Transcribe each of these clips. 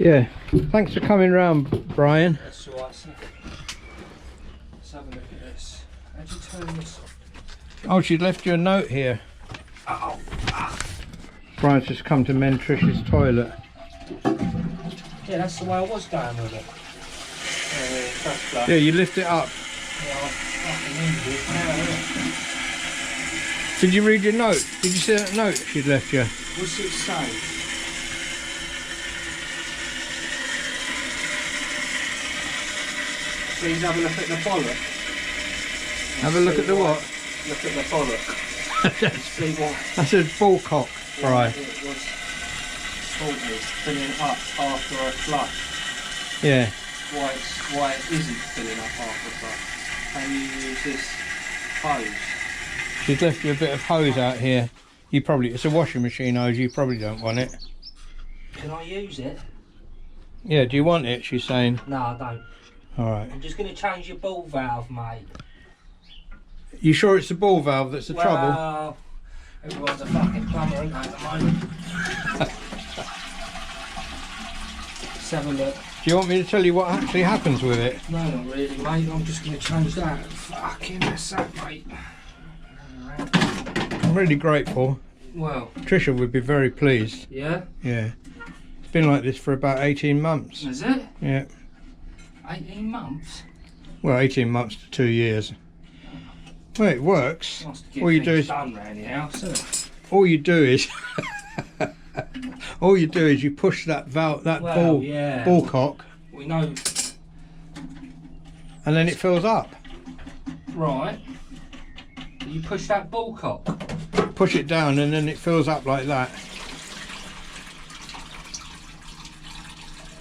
Yeah, thanks for coming round, Brian. That's alright, sir. Let's have a look at this. How'd you turn this off? Oh, she left you a note here. Oh. Brian's just come to mend Trish's toilet. Yeah, that's the way I was going with it. Yeah, you lift it up. Yeah, I fucking ended it now, innit? Did you read your note? Did you see that note she'd left you? What's it say? Please have a look at the bollock. Have a look at the what? Look at the bollock. See what? That says ball cock, Brian. It was faulty, filling up after a flush. Yeah. Why it isn't filling up after a flush. Can you use this hose? She's left you a bit of hose out here. You probably, it's a washing machine hose, you probably don't want it. Can I use it? Yeah, do you want it, she's saying? No, I don't. Alright. I'm just going to change your ball valve, mate. You sure it's the ball valve that's the trouble? Everyone's a fucking plumber, ain't they, at the moment? Let's have a look. Do you want me to tell you what actually happens with it? No, not really, mate. I'm just going to change that. Fucking mess up, mate. I'm really grateful. Well. Trisha would be very pleased. Yeah? Yeah. It's been like this for about 18 months. Is it? Yeah. 18 months? Well, 18 months to 2 years. Well, it works. All you do is done around the house, isn't it? All you do is all you do is you push that valve, that ball cock. We know. And then it fills up. Right. You push that ball cock. Push it down and then it fills up like that.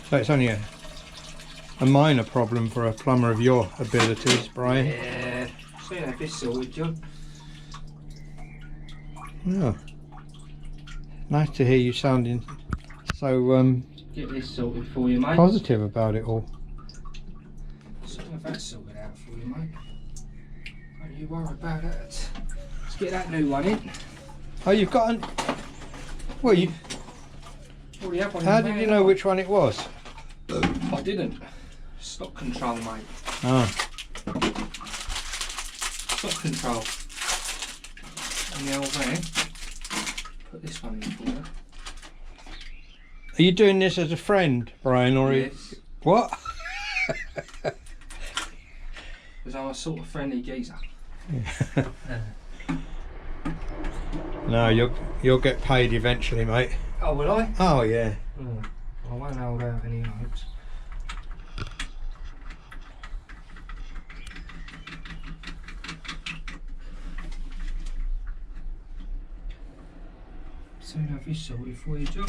So it's only a minor problem for a plumber of your abilities, Brian. Yeah. So yeah, this sorted, John. Yeah. Nice to hear you sounding so Get this sorted for you, mate. positive about it all. So if that's sorted out for you, mate. Don't you worry about it. Let's get that new one in. Oh, you've got an... Well, you... Already have one How in did there, you know which one it was? I didn't. Stock control, mate. Ah. Stock control. And the old van. Put this one in for you. Are you doing this as a friend, Brian, or Yes. What? Because I'm a sort of friendly geezer. No, you'll get paid eventually, mate. Oh, will I? Oh yeah. Oh, I won't hold out any hopes. Soon have this sorted for you, John.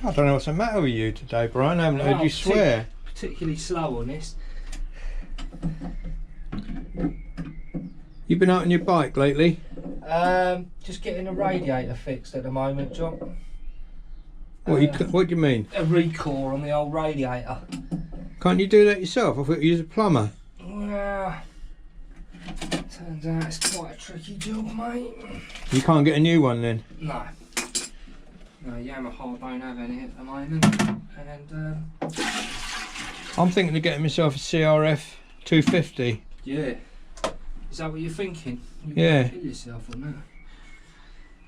I don't know what's the matter with you today, Brian. I haven't heard you swear. Particularly slow on this. You've been out on your bike lately? Just getting a radiator fixed at the moment, John. What do you mean? A recore on the old radiator. Can't you do that yourself? I thought you was a plumber. Well, turns out it's quite a tricky job, mate. You can't get a new one then? No. No, Yamaha don't have any at the moment. And, I'm thinking of getting myself a CRF 250. yeah. Is that what you're thinking? You'll Yeah. kill yourself on that.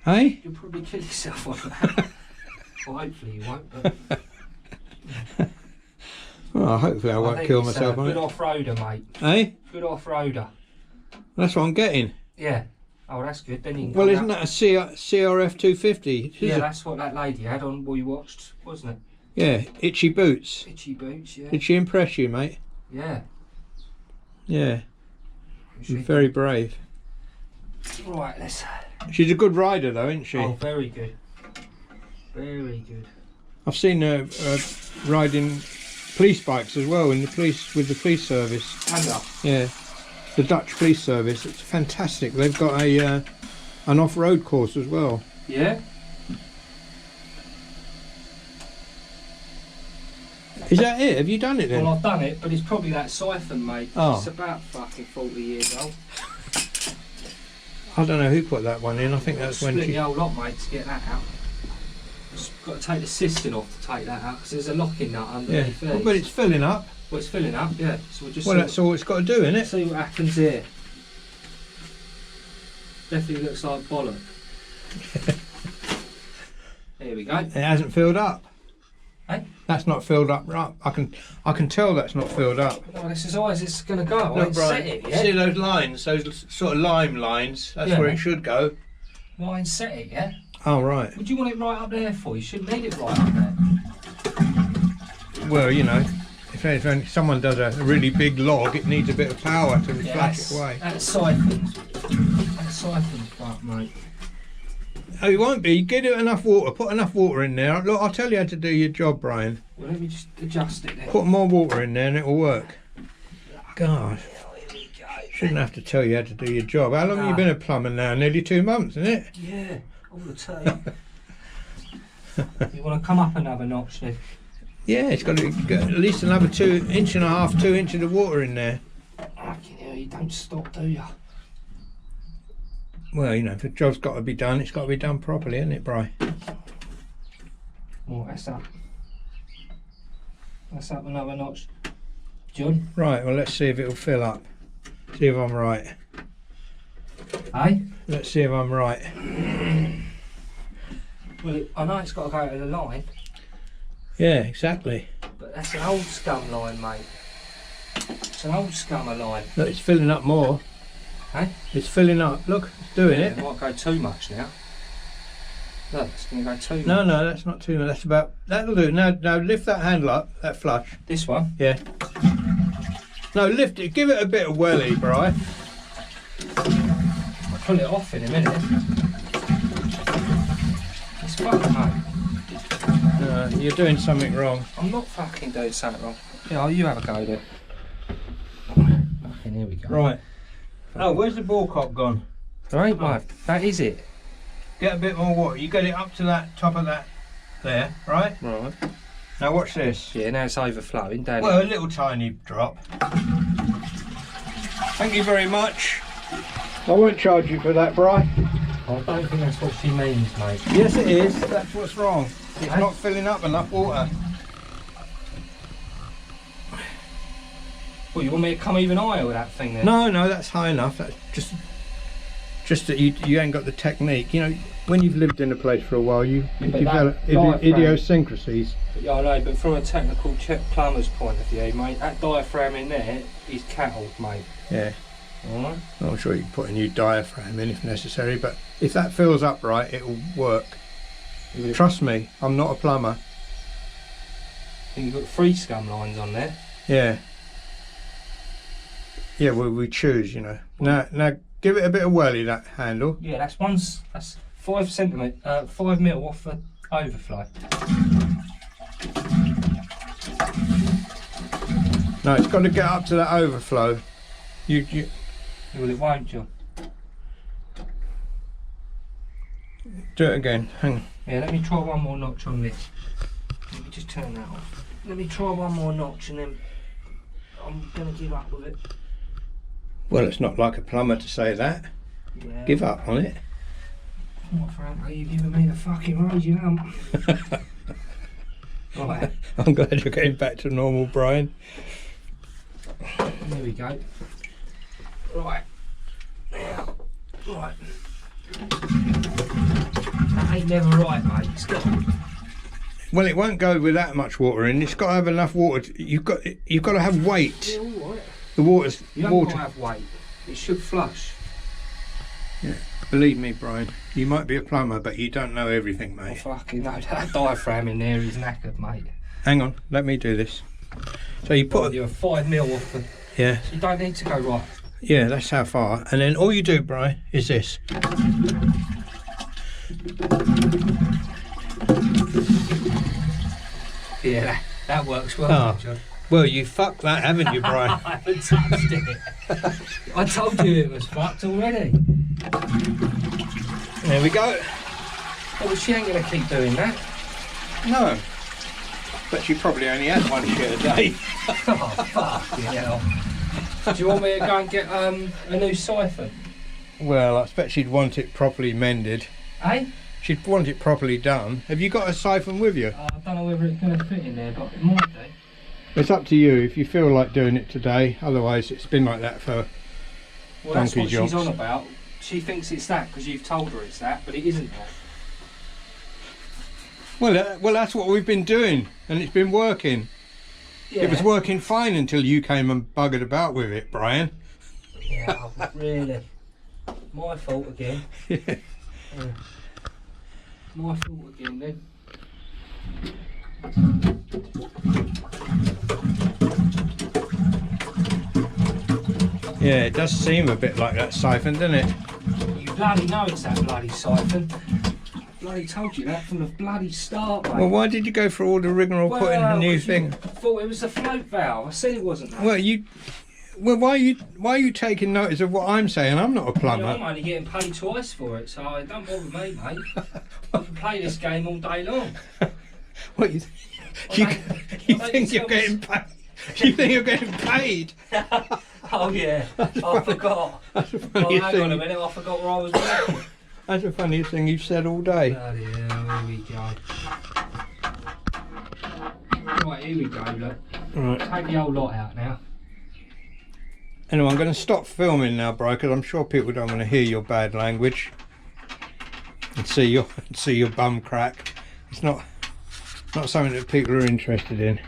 Hey? You'll probably kill yourself on that. Well, hopefully you won't, but... Well, hopefully I won't think kill it's myself on good it. off-roader, mate. Hey? Good off-roader. That's what I'm getting. Yeah. Oh, that's good. Then you can Well, come isn't out. that a CRF 250? Yeah, that's what that lady had on We Watched, wasn't it? Yeah, itchy boots. Itchy boots, yeah. Did she impress you, mate? Yeah. Yeah. She's very brave. Right, let's... She's a good rider though, isn't she? Oh, very good. Very good. I've seen her riding police bikes as well with the police service. Hand up. Yeah, the Dutch police service. It's fantastic. They've got an off-road course as well. Yeah? Is that it? Have you done it then? Well, I've done it, but it's probably that siphon, mate. Oh. It's about fucking 40 years old. I don't know who put that one in. I think that's when Split she... the whole lot, mate, to get that out. Got to take the cistern off to take that out because there's a locking nut underneath Yeah, there. but it's filling up. Well, it's filling up, yeah. So we'll just Well, that's all it's got to do, isn't it? see what happens here. Definitely looks like bollock. There we go. It hasn't filled up. Hey? That's not filled up. Right, I can tell that's not filled up. Well, this is as it's going to go. I ain't set it yet. See those lines, those sort of lime lines? That's where it should go. Well, I ain't set it yet. Oh, right. Would you want it right up there for? You shouldn't need it right up there. Well, you know, if someone does a really big log, it needs a bit of power to flash it away. That siphons. That siphons part, mate. Oh, it won't be. Get it enough water. Put enough water in there. Look, I'll tell you how to do your job, Brian. Well, let me just adjust it then. Put more water in there and it will work. God. Shouldn't have to tell you how to do your job. How long have you been a plumber now? Nearly 2 months, isn't it? Yeah, all the time. You want to come up another notch then? Yeah, it's got to get at least another 2.5 inches, 2 inches of water in there. Fucking hell, you don't stop, do you? Well, you know, if the job's got to be done, it's got to be done properly, isn't it, Bri? Oh, that's up. That's up another notch. John? Right, well, let's see if it'll fill up. See if I'm right. Hey? Let's see if I'm right. Well, I know it's got to go to the line. Yeah, exactly. But that's an old scum line, mate. It's an old scummer line. Look, it's filling up more. Hey? It's filling up. Look, it's doing it. It might go too much now. Look, it's going to go too much. No, that's not too much. That's about... That'll do. Now lift that handle up, that flush. This one? Yeah. No, lift it. Give it a bit of welly, Bri. I'll pull it off in a minute. It's fucking mate. No, you're doing something wrong. I'm not fucking doing something wrong. Yeah, you have a go at it. Fucking here we go. Right. Oh, where's the ball cock gone? There ain't one. That is it. Get a bit more water. You get it up to that top of that there, right? Right. Now watch this. Yeah, now it's overflowing, don't Well, it? a little tiny drop. Thank you very much. I won't charge you for that, Bri. I don't think that's what she means, mate. Yes, it is. That's what's wrong. It's not filling up enough water. Well, you want me to come even higher with that thing then? No, that's high enough. That's just that you ain't got the technique. You know, when you've lived in a place for a while, you develop idiosyncrasies. Yeah, I know, but from a technical plumber's point of view, mate, that diaphragm in there is cattled, mate. Yeah. Alright? I'm sure you can put a new diaphragm in if necessary, but if that fills up right, it'll work. Trust me, I'm not a plumber. You've got 3 scum lines on there. Yeah. Yeah, well, we choose, you know. Now, give it a bit of whirly, that handle. Yeah, that's 5 centimetre, 5 mil off the overflow. No, it's got to get up to that overflow. You. Well, it won't, John. Do it again. Hang on. Yeah, let me try one more notch on this. Let me just turn that off. Let me try one more notch and then I'm going to give up with it. Well, it's not like a plumber to say that. Yeah. Give up on it. What, Frank? You've given me the fucking road, you know. Right. I'm glad you're getting back to normal, Brian. There we go. Right. Now. Right. That ain't never right, mate. It's got... Well, it won't go with that much water in. It's got to have enough water. You've got to have weight. Yeah, all right. The water's You don't water. got to have weight. It should flush. Yeah. Believe me, Brian. You might be a plumber, but you don't know everything, Oh, mate. fucking no, that diaphragm in there is knackered, mate. Hang on. Let me do this. So you put. You're 5 mil off the... Yeah. You don't need to go right. Yeah, that's how far. And then all you do, Brian, is this. Yeah, that works well, Oh. John. Well, you fucked that, haven't you, Brian? I haven't touched it. I told you it was fucked already. There we go. Oh, well, she ain't going to keep doing that. No. But she probably only had one shit a day. Oh, fuck, hell. Do you want me to go and get a new siphon? Well, I expect she'd want it properly mended. Eh? she'd want it properly done. Have you got a siphon with you? I don't know whether it's going to fit in there, but it might do. It's up to you if you feel like doing it today. Otherwise, it's been like that for Well, that's what jobs. she's on about. She thinks it's that because you've told her it's that, but it isn't that. Well, that's what we've been doing, and it's been working. Yeah. It was working fine until you came and buggered about with it, Brian. Yeah, really. My fault again. My fault again then. Yeah, it does seem a bit like that siphon, doesn't it? You bloody know it's that bloody siphon. I bloody told you that from the bloody start, mate. Well, why did you go for all the rigmarole putting a new thing? I thought it was a float valve. I said it wasn't that. Well, why are you taking notice of what I'm saying? I'm not a plumber. I'm only getting paid twice for it, so it don't bother me, mate. I can play this game all day long. What you think you're getting paid? You think you're getting paid? Oh yeah, I forgot. That's the Oh, funniest hang on a thing. minute, I forgot where I was working. That's the funniest thing you've said all day. Bloody hell, here we go. Right, here we go, look. Right. Take the whole lot out now. Anyway, I'm going to stop filming now, bro, because I'm sure people don't want to hear your bad language and see your bum crack. It's not something that people are interested in.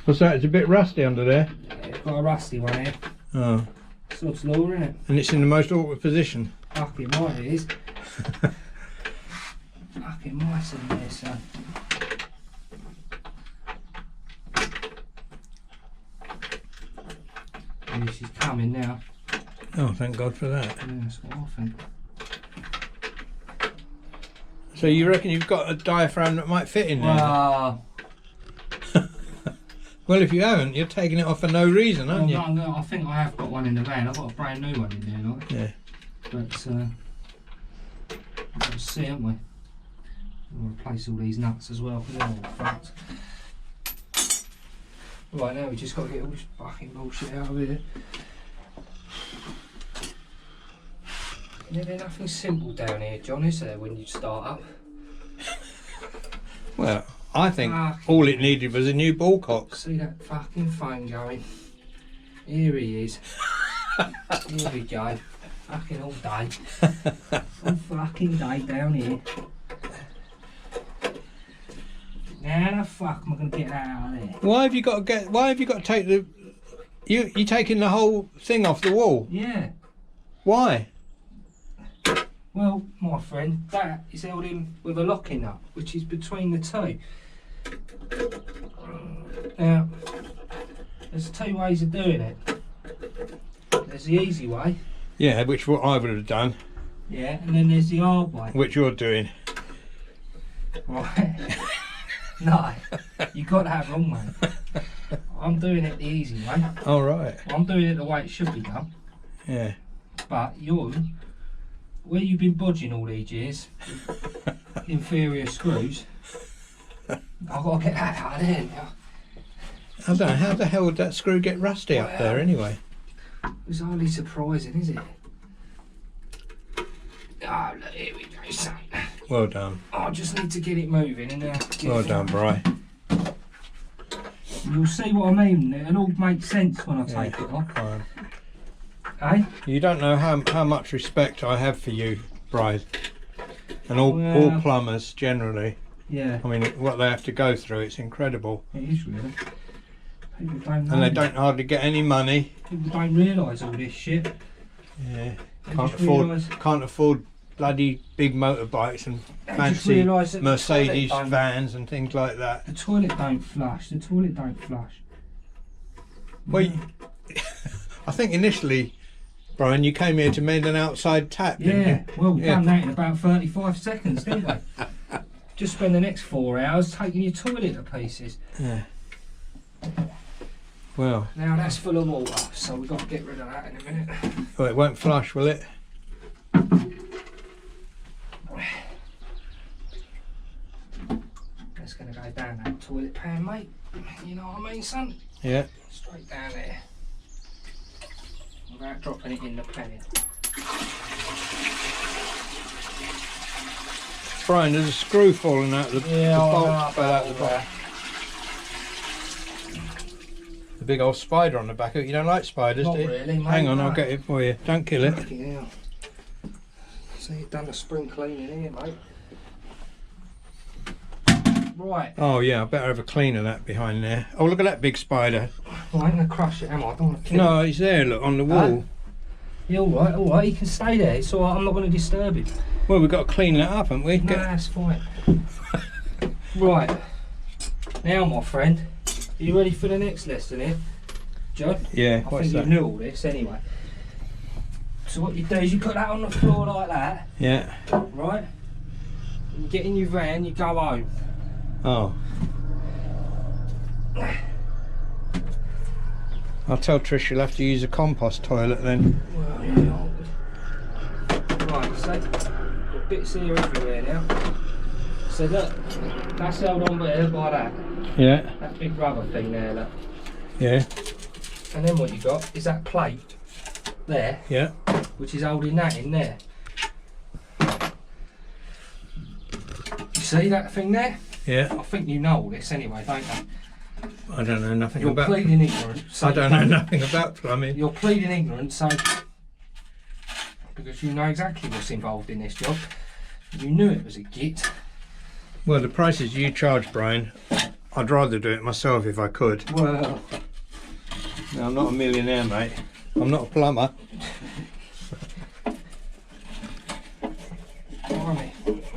What's that? It's a bit rusty under there. Yeah, it's got a rusty one here. Oh. Sod's law, innit? And it's in the most awkward position. Fucking right it is. Fucking mice in there, son. And she's coming now. Oh, thank God for that. Yeah, that's what I think. So you reckon you've got a diaphragm that might fit in there? Well, Well, if you haven't, you're taking it off for no reason, aren't you? I think I have got one in the van. I've got a brand new one in there, like. Yeah. But we'll see, haven't we? We'll replace all these nuts as well because they're all fucked. Right, now we just got to get all this fucking bullshit out of here. Yeah, there's nothing simple down here, John, is there, when you start up? Well, I think Fucking all it needed was a new ball cock. See that fucking phone going? Here he is. Here we go. Fucking all day. All fucking day down here. How the fuck am I going to get that out of there? Why have you got to take the? You taking the whole thing off the wall? Yeah. Why? Well, my friend, that is held in with a locking nut, which is between the two. Now, there's two ways of doing it. There's the easy way. Yeah, which what I would have done. Yeah, and then there's the hard way. Which you're doing. Right. No, you got to have wrong way. I'm doing it the easy way. All right. I'm doing it the way it should be done. Yeah. But where you've been bodging all these years, inferior screws, I've got to get that out of there now. I don't know, how the hell would that screw get rusty up there anyway? It's hardly surprising, is it? Oh, look, here we go, son. Well done. I just need to get it moving and Well done, Bri. You'll see what I mean. It'll all make sense when I take it off. Fine. Eh? You don't know how much respect I have for you, Bri, and all plumbers generally. Yeah. I mean, what they have to go through, it's incredible. It is really. People don't know. And they don't hardly get any money. People don't realise all this shit. Yeah. They Can't just afford bloody big motorbikes and They just fancy realise that the Mercedes toilet don't- vans and things like that. The toilet don't flush. The toilet don't flush. Well, I think initially, Brian, you came here to mend an outside tap, didn't Yeah. you? Well, we've done that in about 35 seconds, didn't we? Just spend the next 4 hours taking your toilet to pieces. Yeah. Well, Now that's full of water, so we've got to get rid of that in a minute. well, it won't flush, will it? That's going to go down that toilet pan, mate. You know what I mean, son? Yeah. Straight down there. without dropping it in the pan. Brian, there's a screw falling out of the, Yeah, the I bolt know fell out about the bottom. The big old spider on the back of it. You don't like spiders, Not do you? really, mate, Hang on, no. I'll get it for you. Don't kill it. Fucking hell. See, you've done the spring cleaning here, mate. Right. Oh yeah, I better have a clean of that behind there. Oh, look at that big spider. Well, I ain't gonna crush it, am I? I don't want to kill No, it. he's there, look, on the wall. Yeah, alright, he can stay there. It's alright, I'm not going to disturb him. Well, we've got to clean that up, haven't we? No, that's fine. Right. Now, my friend, are you ready for the next lesson here? John? Yeah, I what's think that? you knew all this anyway. So what you do is you put that on the floor like that, Yeah. right? And you get in your van, you go home. Oh. I'll tell Trish you'll have to use a compost toilet then. Well, yeah, right, so got bits here everywhere now. So look, that's held on there by that. Yeah. That big rubber thing there, look. Yeah. And then what you got is that plate there, Yeah. which is holding that in there. You see that thing there? Yeah. I think you know all this anyway, don't you? I don't know nothing You're about. pleading ignorant. So I don't know nothing about plumbing. You're pleading ignorant, so because you know exactly what's involved in this job. You knew it was a git. Well, the prices you charge, Brian, I'd rather do it myself if I could. Well, No, I'm not a millionaire, mate. I'm not a plumber. blimey,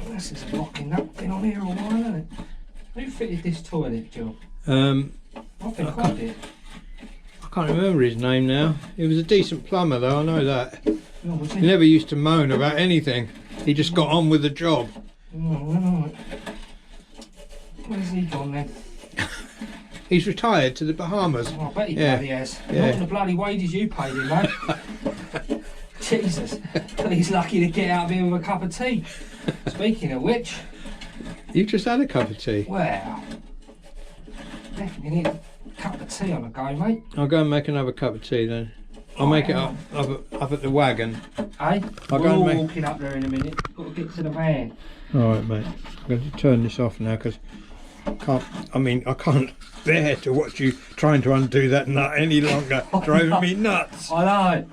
this is a locking nut been on here a while, isn't it? Who fitted this toilet, Joe? I think I did. I can't remember his name now. He was a decent plumber, though. I know that. Oh, was He it? never used to moan about anything. He just got on with the job. Oh, right. Where's he gone then? He's retired to the Bahamas. Oh, I bet he Yeah. bloody has. Yeah. Not on the bloody wages you paid him, mate. Jesus. He's lucky to get out of here with a cup of tea. Speaking of which, You just had a cup of tea. well, definitely need a cup of tea on the go, mate. I'll go and make another cup of tea then. I'll make it up at the wagon. Eh? I'll We're go and all make- walking up there in a minute. Got to get to the van. Alright, mate. I'm going to turn this off now because I can't bear to watch you trying to undo that nut any longer. Driving me nuts. I know.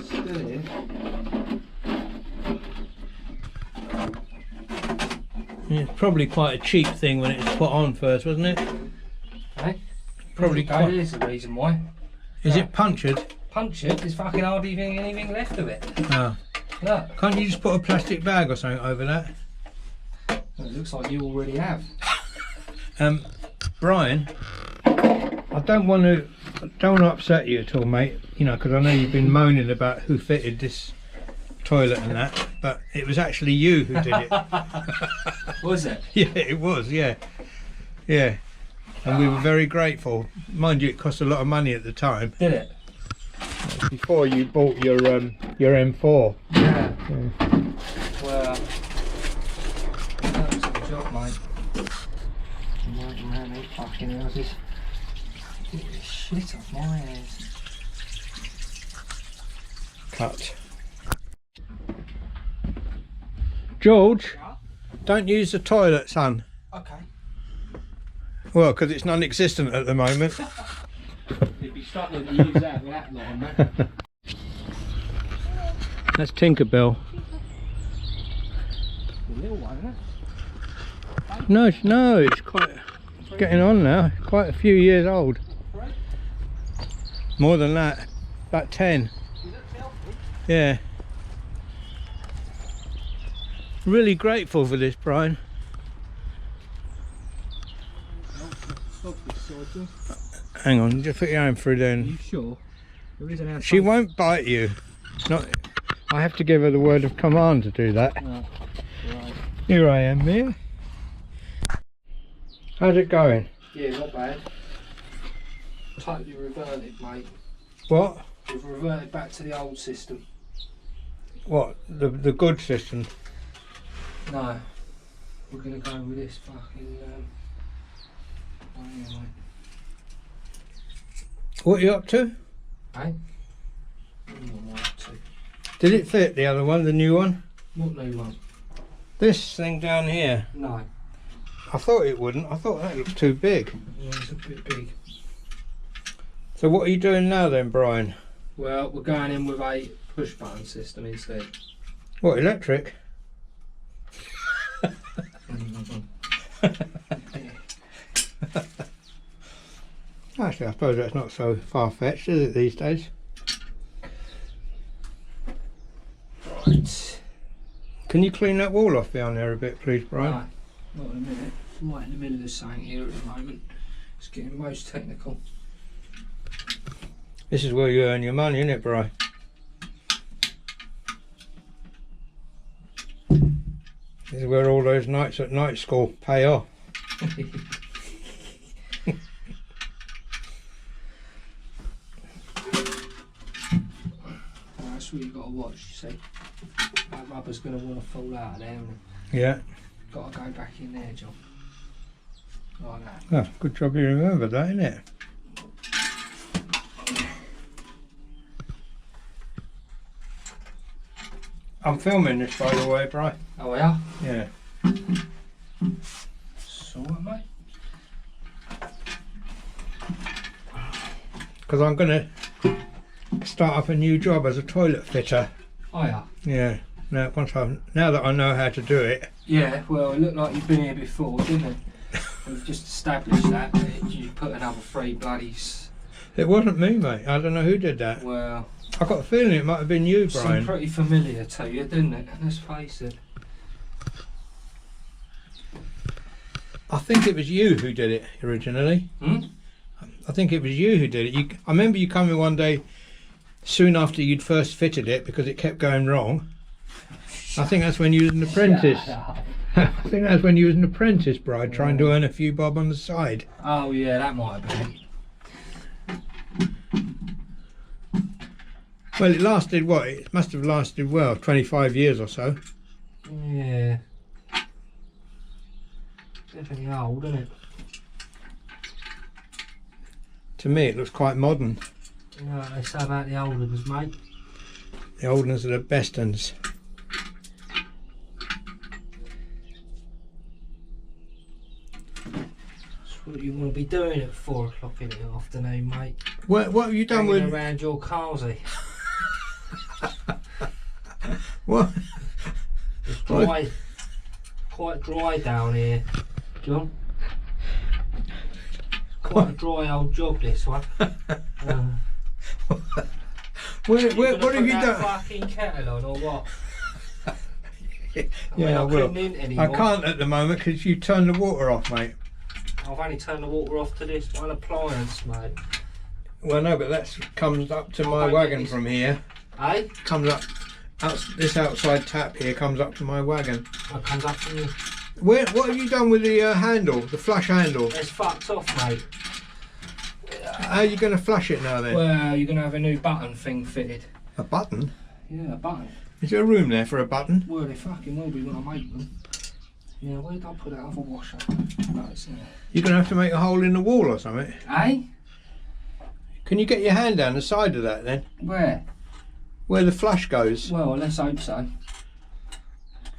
Still here. It's probably quite a cheap thing when it was put on first, wasn't it? Eh? Probably There you go, quite. There's the reason why. Is it punctured? Punch it, there's fucking hardly even anything left of it. Oh. Look. Can't you just put a plastic bag or something over that? Well, it looks like you already have. Brian, I don't want to upset you at all, mate. You know, because I know you've been moaning about who fitted this toilet and that, but it was actually you who did it. Was it? Yeah, it was. Yeah, yeah, and we were very grateful. Mind you, it cost a lot of money at the time. Did it? Before you bought your M4. Yeah. Yeah. Well, that was a job, mate. Working around these fucking houses. Get this shit off my hands. Cut. George, don't use the toilet, son. Okay. Well, because it's non-existent at the moment. You'd be struggling to use that with that lot on there. That's Tinkerbell. The little one, isn't it? No, it's quite getting on now. Quite a few years old. More than that, about 10. Is that healthy? Yeah. Really grateful for this, Brian. Hang on, just put your arm through Are then. you sure? There isn't outside. She won't bite you. Not. I have to give her the word of command to do that. Oh, right. Here I am, Mia. How's it going? Yeah, not bad. Totally reverted, mate. What? We've reverted back to the old system. What? The good system? No. We're going to go with this fucking... oh yeah, mate. What are you up to? Eh? What am I up to? Did it fit the other one, the new one? What new one? This thing down here. No. I thought it wouldn't. I thought that looked too big. Yeah, it's a bit big. So what are you doing now then, Brian? Well, we're going in with a push button system instead. What, electric? Actually, I suppose that's not so far-fetched, is it, these days? Right. Can you clean that wall off behind there a bit, please, Brian? Right. Not in a minute. I'm right in the middle of the saying here at the moment. It's getting most technical. This is where you earn your money, isn't it, Brian? This is where all those nights at night school pay off. That's what you've got to watch, you see. That rubber's going to want to fall out of there. And Yeah. got to go back in there, John. Like that. Oh, good job you remembered that, isn't it? I'm filming this, by the way, Brian. Oh, yeah? Yeah. So what, mate? Because I'm going to start up a new job as a toilet fitter. Oh, yeah? Yeah. Now that I know how to do it. Yeah, well, it looked like you've been here before, didn't it? We've just established that. You put another 3 bloodies. It wasn't me, mate. I don't know who did that. Well, I got a feeling it might have been you, Brian. seemed pretty familiar to you, didn't it? Let's face it. I think it was you who did it originally. Hmm? I think it was you who did it. I remember you coming one day soon after you'd first fitted it because it kept going wrong. I think that's when you was an apprentice. I think that's when you was an apprentice, Bride, trying to earn a few bob on the side. Oh yeah, that might have been. Well, it lasted what? It must have lasted, well, 25 years or so. Yeah. Definitely old, isn't it? To me, it looks quite modern. You know what they say about the old ones, mate? The old ones are the best ones. That's what you want to be doing at 4 o'clock in the afternoon, mate. What have you done Hanging with... around your carsy. What? It's dry. Quite dry down here, John. Quite a dry old job, this one. What have you done? Fucking kettle on or what? Yeah, I will. couldn't in I anymore. can't at the moment because you turned the water off, mate. I've only turned the water off to this one appliance, mate. Well, no, but that comes up to my don't wagon get this- from here. Eh? Comes up. This outside tap here comes up to my wagon. That comes up from you. What have you done with the handle, the flush handle? It's fucked off, mate. How are you going to flush it now then? Well, you're going to have a new button thing fitted. A button? Yeah, a button. Is there a room there for a button? Well, they fucking will be when I make them. Yeah, where did I put that other washer? Oh, it's there. You're going to have to make a hole in the wall or something. Eh? Can you get your hand down the side of that then? Where? Where the flush goes? Well, let's hope so.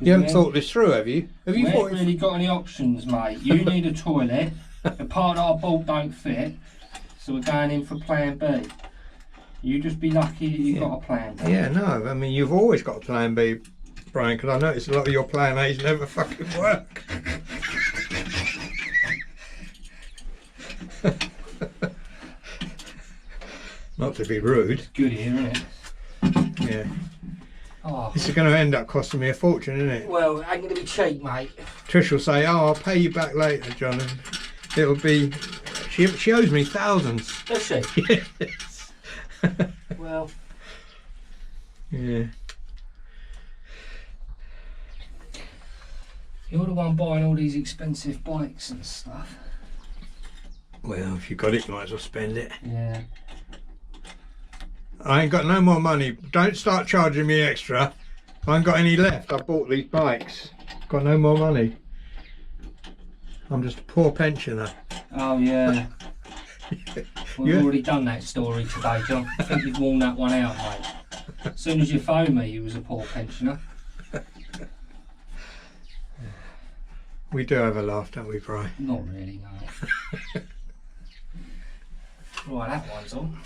You haven't thought this through, have you? Have you We thought ain't really got any options, mate. You need a toilet. The part that I bought don't fit, so we're going in for plan B. You just be lucky that you've got a plan B. Yeah, no, I mean, you've always got a plan B, Brian, because I noticed a lot of your plan A's never fucking work. Not to be rude. Good here, isn't it? Yeah. Oh. This is going to end up costing me a fortune, isn't it? Well, it ain't going to be cheap, mate. Trish will say, oh, I'll pay you back later, John. And it'll be... She owes me thousands. Does she? Yes. Well, Yeah. you're the one buying all these expensive bikes and stuff. Well, if you got it, you might as well spend it. Yeah. I ain't got no more money. Don't start charging me extra. I ain't got any left. I bought these bikes. Got no more money. I'm just a poor pensioner. Oh, yeah. We've already done that story today, John. I think you've worn that one out, mate. As soon as you phoned me, you was a poor pensioner. We do have a laugh, don't we, Bri? Not really, no. Right, that one's on.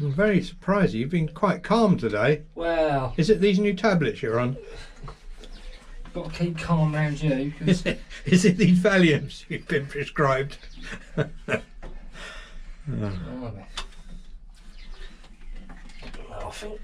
I'm very surprised. You've been quite calm today. Well, Is it these new tablets you're on? got to keep calm round you. Is it these Valiums you've been prescribed? Blimey. Well, I think.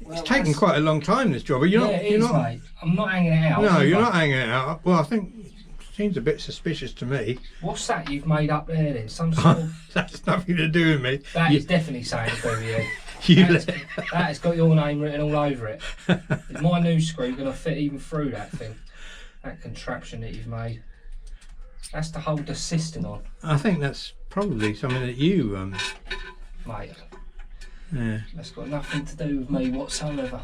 It's taken quite a long time, this job. But you're it is, not. Mate. I'm not hanging it out. No, either. you're not hanging it out. Well, I think it seems a bit suspicious to me. What's that you've made up there then? Some sort of. That's nothing to do with me. That is definitely saying to do with You you. That has got your name written all over it. Is my new screw going to fit even through that thing? That contraption that you've made. That's to hold the cistern on. I think that's probably something that you Mate, yeah. that's got nothing to do with me whatsoever.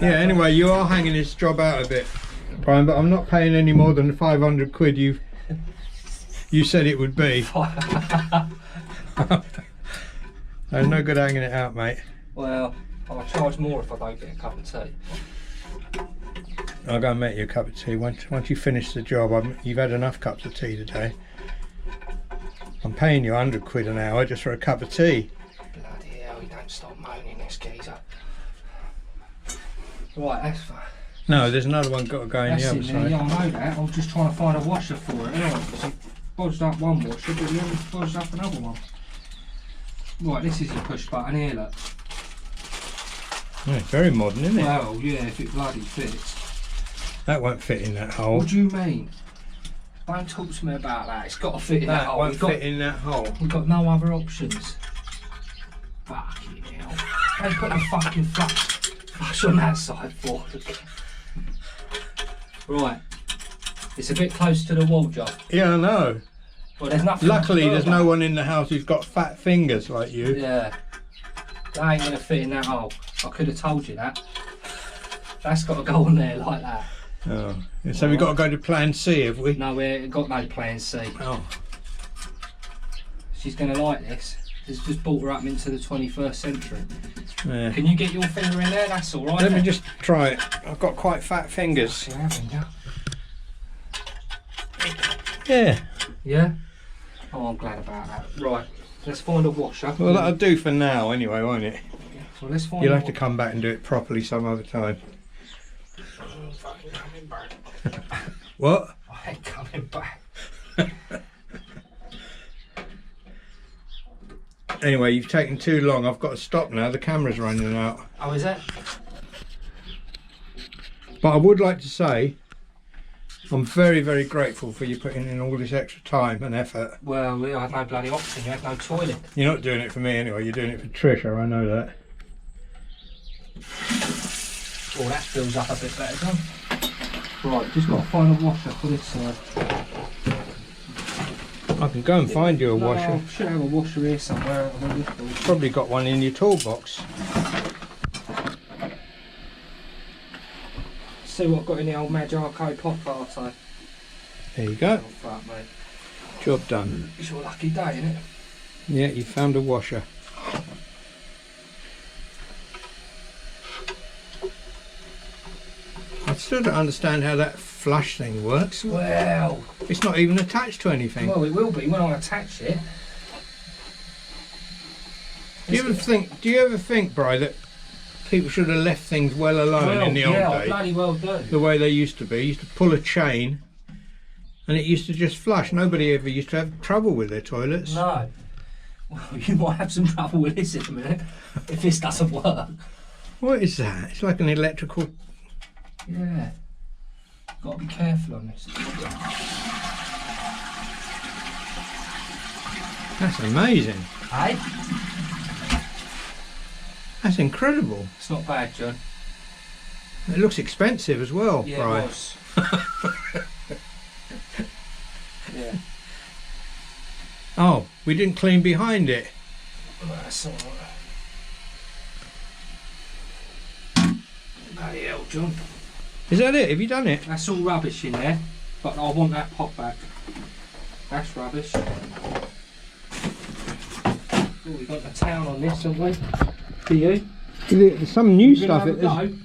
Yeah, anyway, you are hanging this job out a bit, Brian, but I'm not paying any more than the 500 quid you said it would be. There's no good hanging it out, mate. Well, I'll charge more if I don't get a cup of tea. I'll go and make you a cup of tea. Once you finish the job, you've had enough cups of tea today. I'm paying you 100 quid an hour just for a cup of tea. Bloody hell, he don't stop moaning, this geezer. Right, that's fine. No, there's another one got to go in the other side. Yeah, I know that. I was just trying to find a washer for it. Anyway, because he bodged up one washer, but he only bodged up another one. Right, this is your push button here, look. Oh, it's very modern, isn't it? Well, yeah, if it bloody fits. That won't fit in that hole. What do you mean? Don't talk to me about that. It's got to fit in that hole. Won't fit in that hole. We've got no other options. Fucking hell. They put the fucking flush on that side for. Right. It's a bit close to the wall, John. Yeah, I know. Well, there's nothing. Luckily, there's no one in the house who's got fat fingers like you. Yeah. That ain't going to fit in that hole. I could have told you that. That's got to go on there like that. Oh. So we've got to go to plan C, have we? No, we've got no plan C. Oh. She's going to like this. It's just brought her up into the 21st century. Yeah. Can you get your finger in there? That's all right. Let me just try it. I've got quite fat fingers. You haven't, yeah? Yeah. Yeah? Oh, I'm glad about that. Right, let's find a washer. Well, that'll do for now anyway, won't it? Well, let's find You'll have to come back and do it properly some other time. I'm fucking coming back. What? I ain't coming back. Anyway, you've taken too long. I've got to stop now. The camera's running out. Oh, is that? But I would like to say I'm very, very grateful for you putting in all this extra time and effort. Well, I had no bloody option. You had no toilet. You're not doing it for me anyway. You're doing it for Trisha. I know that. Oh, that fills up a bit better, John. Right, just got to find a washer for this side. I can go and find you a No, washer. I should have a washer here somewhere. Probably got one in your toolbox. See what I've got in the old Magico pot party. There you go. Oh, fuck, mate. Job done. It's your lucky day, isn't it? Yeah, you found a washer. I still don't understand how that flush thing works. Well, It's not even attached to anything. well, it will be when I attach it. Do you ever think, Bri, that people should have left things well alone in the old I days? bloody well do. The way they used to be. You used to pull a chain and it used to just flush. Nobody ever used to have trouble with their toilets. No. Well, you might have some trouble with this in a minute if this doesn't work. What is that? It's like an electrical... Yeah. Got to be careful on this. That's amazing. Hey? That's incredible. It's not bad, John. It looks expensive as well, Yeah, Bri. it was. Yeah. Oh, we didn't clean behind it. That's alright. Bloody hell, John. Is that it? Have you done it? That's all rubbish in there. But I want that pot back. That's rubbish. Oh, we got the town on this, haven't we? For you? There's some new You stuff. gonna have a go?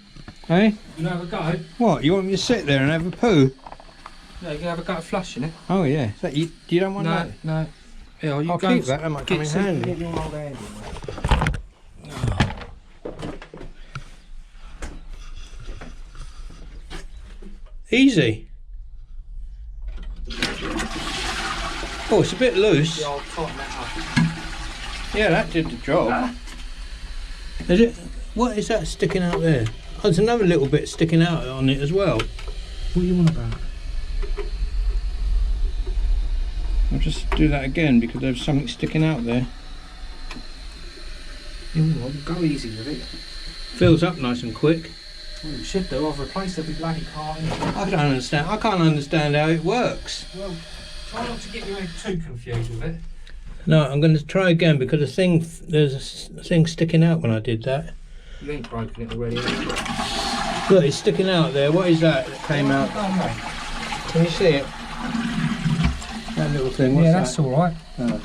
Hey? You gonna have a go? What? You want me to sit there and have a poo? No, you can have a go at flushing it. Oh yeah. Is that you don't want that? No. Yeah, you I'll go keep and that. That might come in handy. Get your old hand in there. Easy. Oh, it's a bit loose. Yeah, I'll tighten that up. Yeah, that did the job. Is it? What is that sticking out there? Oh, there's another little bit sticking out on it as well. What do you want about? I'll just do that again because there's something sticking out there. Go easy with it. Fills up nice and quick. Well, you should do. I've replaced every bloody car. I don't understand. I can't understand how it works. Well, try not to get your head too confused with it. No, I'm going to try again because there's a thing sticking out when I did that. You ain't broken it already. Look, it's sticking out there. What is that came out? Can you see it? That little thing. What's Yeah, that? that's all right. Oh.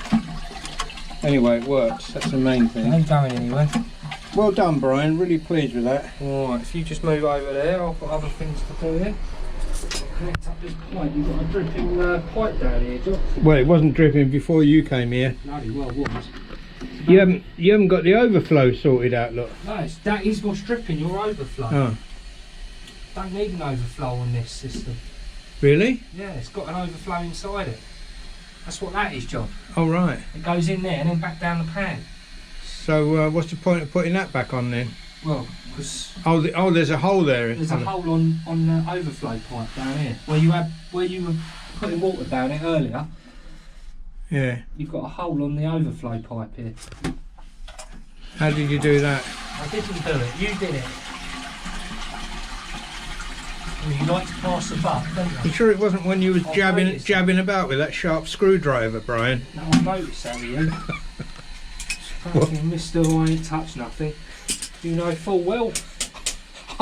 Anyway, it works. That's the main It thing. ain't going anywhere. Well done, Brian. Really pleased with that. Alright, if you just move over there, I've got other things to do here. Connect up this pipe. You've got a dripping pipe down here, Josh. Well, it wasn't dripping before you came here. Bloody well was. You haven't got the overflow sorted out, look. No, that is what's dripping, your overflow. Oh, Don't need an overflow on this system. really? Yeah, it's got an overflow inside it. That's what that is, John. Oh, right. It goes in there and then back down the pan. So what's the point of putting that back on then? Well, because Oh, there's a hole there. there's a hole on the overflow pipe down here where you were putting water down it earlier. Yeah. You've got a hole on the overflow pipe here. How did you do that? I didn't do it. You did it. Well, you like to pass the buck, don't you? You sure it wasn't when you was I've jabbing noticed about with that sharp screwdriver, Brian? No, I noticed that with you. Fucking Mister, I ain't touched nothing. You know full well.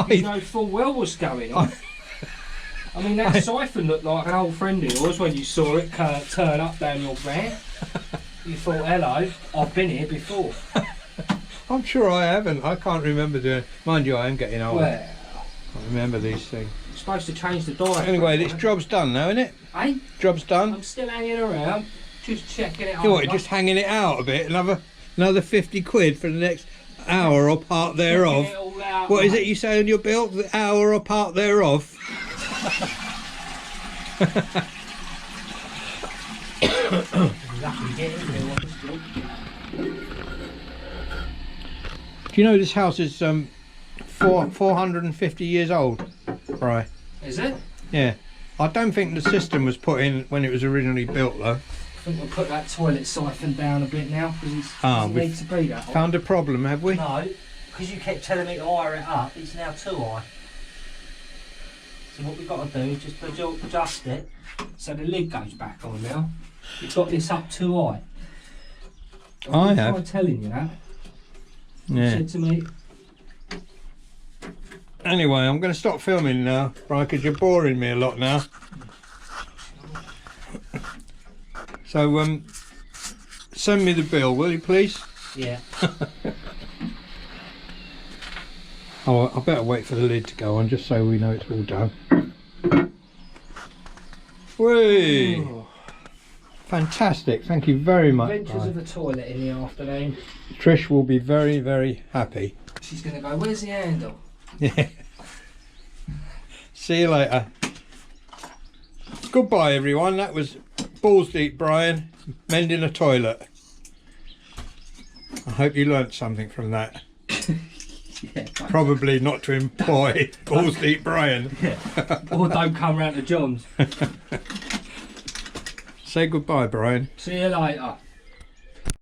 You know full well what's going on. I mean, that siphon looked like an old friend of yours when you saw it turn up down your van. You thought, hello, I've been here before. I'm sure I haven't. I can't remember doing. Mind you, I am getting old. Well, I remember these things. you're supposed to change the diet. Anyway, this job's done now, isn't it? Eh? Job's done. I'm still hanging around, just checking it out. You know what, you're just hanging it out a bit. Another 50 quid for the next hour or part thereof. Checking it all out, What is mate. it you say on your bill? The hour or part thereof. Lucky get in there, what a joke. Do you know this house is 450 years old? Right. Is it? Yeah. I don't think the cistern was put in when it was originally built though. I think we'll put that toilet siphon down a bit now because it doesn't we've need to be that high. Found a problem, have we? No, because you kept telling me to higher it up, it's now too high. So what we've got to do is just adjust it so the lid goes back on now. You've got this up too high. I have. I'm telling you that. You Yeah. said to me, Anyway, I'm going to stop filming now, Brian, because you're boring me a lot now. So, send me the bill, will you please? yeah. Oh, I better wait for the lid to go on, just so we know it's all done. Whee! Oh, Fantastic, thank you very much, adventures Brian. of a toilet in the afternoon. Trish will be very, very happy. She's going to go, where's the handle? Yeah. See you later. Goodbye, everyone. That was balls deep, Brian, mending a toilet. I hope you learnt something from that. Yeah. Probably not to employ balls deep, Brian. Yeah. Or don't come round to John's. Say goodbye, Brian. See you later.